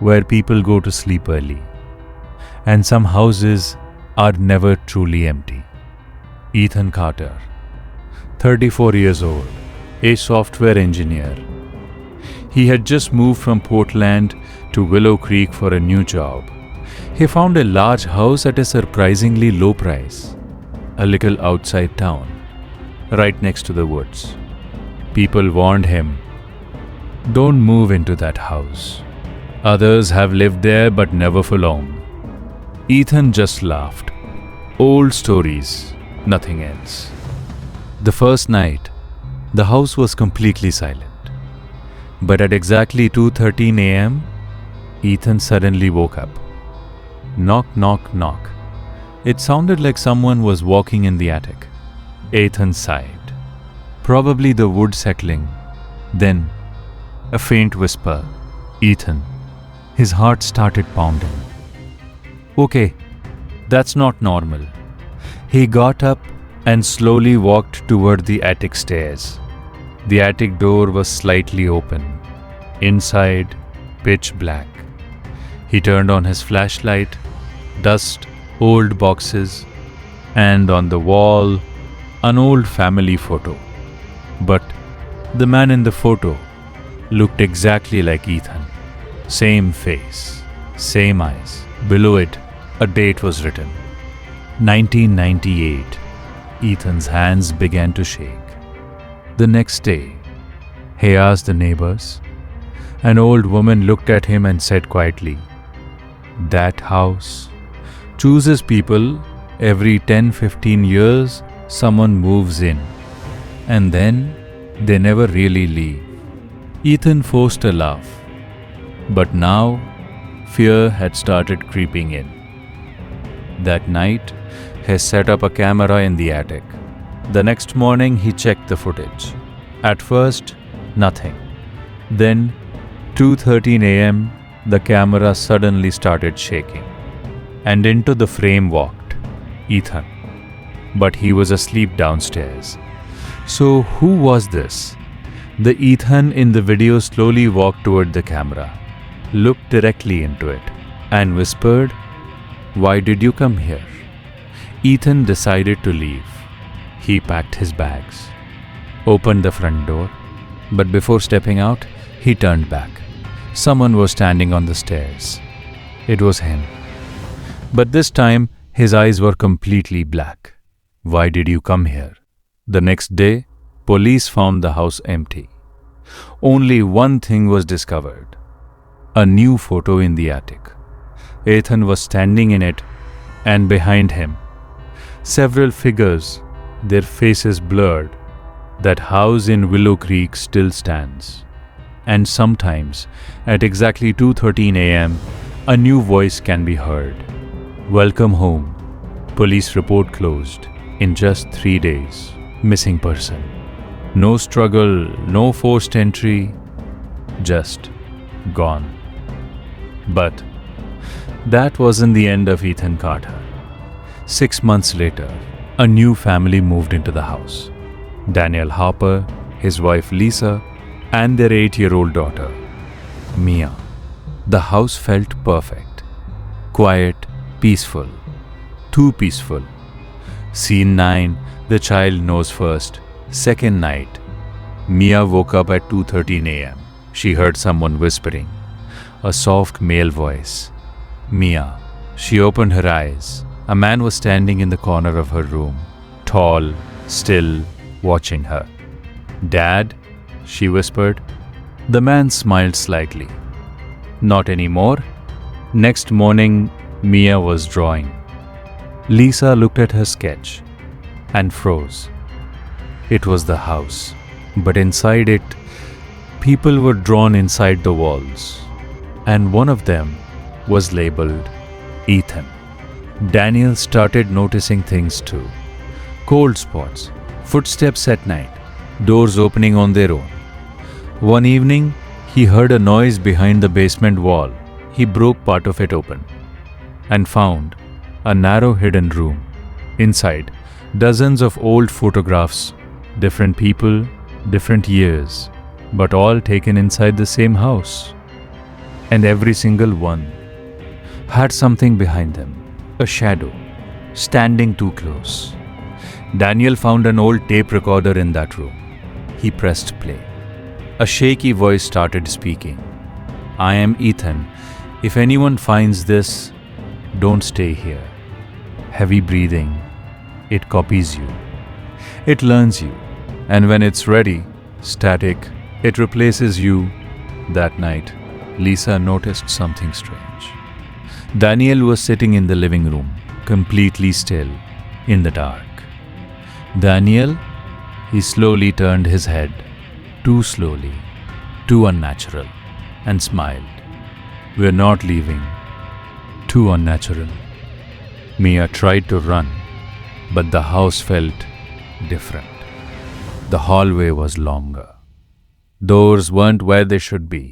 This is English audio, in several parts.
where people go to sleep early. And some houses are never truly empty. Ethan Carter, 34 years old, a software engineer. He had just moved from Portland to Willow Creek for a new job. He found a large house at a surprisingly low price, a little outside town, right next to the woods. People warned him, "Don't move into that house. Others have lived there but never for long." Ethan just laughed. Old stories, nothing else. The first night, the house was completely silent. But at exactly 2:13 a.m., Ethan suddenly woke up. Knock, knock, knock. It sounded like someone was walking in the attic. Ethan sighed. Probably the wood settling. Then, a faint whisper. Ethan. His heart started pounding. Okay, that's not normal. He got up and slowly walked toward the attic stairs. The attic door was slightly open. Inside, pitch black. He turned on his flashlight. Dust, old boxes, and on the wall, an old family photo. But the man in the photo looked exactly like Ethan. Same face, same eyes. Below it, a date was written. 1998. Ethan's hands began to shake. The next day, he asked the neighbors. An old woman looked at him and said quietly, "That house chooses people. Every 10-15 years, someone moves in. And then, they never really leave." Ethan forced a laugh. But now, fear had started creeping in. That night, he set up a camera in the attic. The next morning, he checked the footage. At first, nothing. Then, 2:13 a.m., the camera suddenly started shaking. And into the frame walked Ethan. But he was asleep downstairs. So who was this? The Ethan in the video slowly walked toward the camera, looked directly into it, and whispered, "Why did you come here?" Ethan decided to leave. He packed his bags, opened the front door, but before stepping out, he turned back. Someone was standing on the stairs. It was him. But this time, his eyes were completely black. "Why did you come here?" The next day, police found the house empty. Only one thing was discovered. A new photo in the attic. Ethan was standing in it, and behind him, several figures, their faces blurred. That house in Willow Creek still stands. And sometimes, at exactly 2:13 a.m., a new voice can be heard. "Welcome home. Police report closed. In just 3 days. Missing person. No struggle, no forced entry. Just gone." But that wasn't the end of Ethan Carter. 6 months later, a new family moved into the house. Daniel Harper, his wife Lisa, and their 8-year-old daughter, Mia. The house felt perfect. Quiet, peaceful. Too peaceful. Scene 9, the child knows first. Second night. Mia woke up at 2:13 a.m. She heard someone whispering. A soft male voice. "Mia." She opened her eyes. A man was standing in the corner of her room. Tall, still, watching her. "Dad?" she whispered. The man smiled slightly. "Not anymore." Next morning, Mia was drawing. Lisa looked at her sketch and froze. It was the house, but inside it, people were drawn inside the walls, and one of them was labeled Ethan. Daniel started noticing things too. Cold spots, footsteps at night, doors opening on their own. One evening, he heard a noise behind the basement wall. He broke part of it open and found a narrow hidden room. Inside, dozens of old photographs, different people, different years, but all taken inside the same house. and every single one had something behind them, a shadow, standing too close. Daniel found an old tape recorder in that room. He pressed play. A shaky voice started speaking. "I am Ethan. If anyone finds this, don't stay here." Heavy breathing. It copies you. It learns you. And when it's ready, static, it replaces you. That night, Lisa noticed something strange. Daniel was sitting in the living room, completely still, in the dark. "Daniel?" He slowly turned his head, too slowly, too unnatural, and smiled. "We're not leaving." Too unnatural. Mia tried to run, but the house felt different. The hallway was longer. Doors weren't where they should be.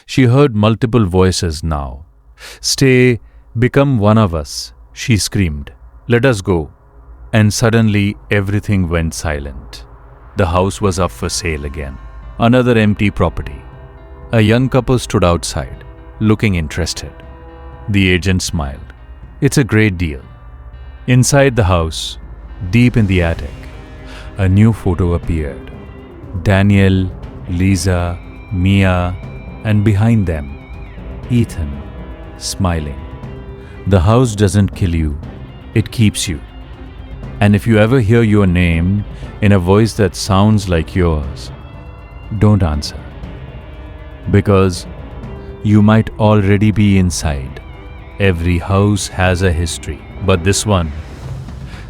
She heard multiple voices now. "Stay, become one of us," she screamed. "Let us go." And suddenly everything went silent. The house was up for sale again. Another empty property. A young couple stood outside, looking interested. The agent smiled. "It's a great deal." Inside the house, deep in the attic, a new photo appeared. Daniel, Lisa, Mia, and behind them, Ethan, smiling. The house doesn't kill you, it keeps you. And if you ever hear your name in a voice that sounds like yours, don't answer. Because you might already be inside. Every house has a history, but this one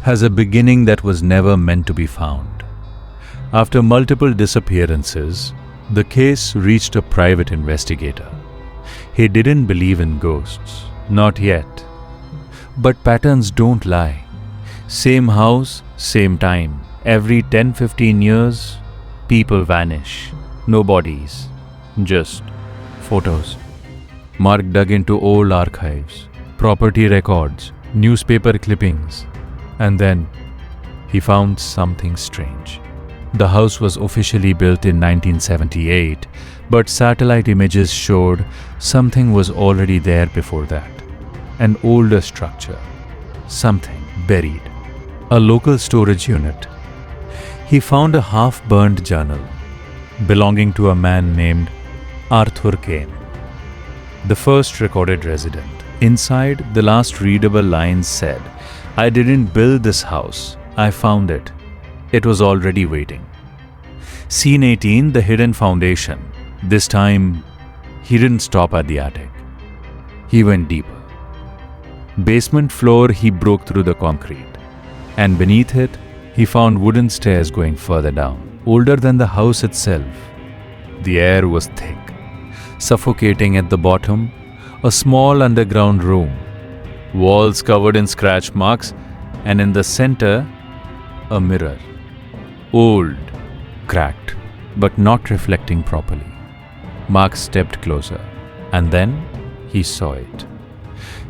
has a beginning that was never meant to be found. After multiple disappearances, the case reached a private investigator. He didn't believe in ghosts, not yet. But patterns don't lie. Same house, same time. Every 10-15 years, people vanish. No bodies, just photos. Mark dug into old archives, property records, newspaper clippings, and then he found something strange. The house was officially built in 1978, but satellite images showed something was already there before that. An older structure, something buried. A local storage unit. He found a half-burned journal belonging to a man named Arthur Kane, the first recorded resident. Inside, the last readable lines said, "I didn't build this house, I found it. It was already waiting." Scene 18, the hidden foundation. This time, he didn't stop at the attic. He went deeper. Basement floor, he broke through the concrete. And beneath it, he found wooden stairs going further down, older than the house itself. The air was thick, suffocating at the bottom, a small underground room, walls covered in scratch marks, and in the center, a mirror. Old, cracked, but not reflecting properly. Mark stepped closer, and then he saw it.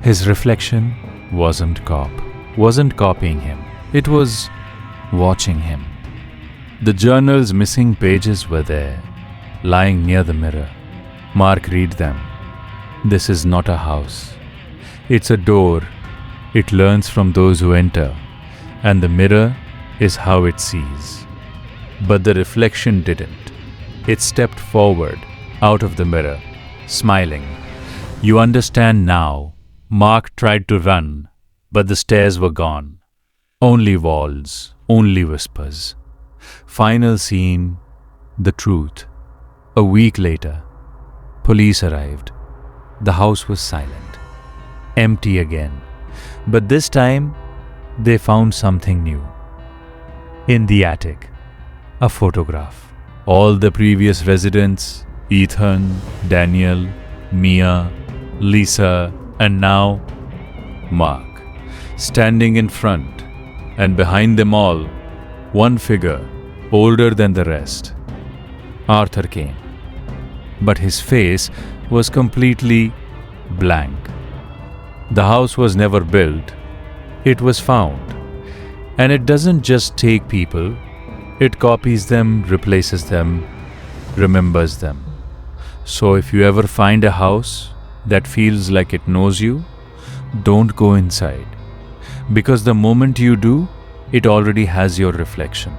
His reflection wasn't copying him. It was watching him. The journal's missing pages were there, lying near the mirror. Mark read them. This is not a house. It's a door. It learns from those who enter, and the mirror is how it sees. But the reflection didn't. It stepped forward, out of the mirror, smiling. You understand now. Mark tried to run, but the stairs were gone. Only walls, only whispers. Final scene, the truth. A week later, police arrived. The house was silent, empty again. But this time, they found something new. In the attic, a photograph. All the previous residents, Ethan, Daniel, Mia, Lisa, and now Mark, standing in front, and behind them all, one figure, older than the rest, Arthur Kane. But his face was completely blank. The house was never built, it was found. And it doesn't just take people, it copies them, replaces them, remembers them. So if you ever find a house, that feels like it knows you, don't go inside. Because the moment you do, it already has your reflection.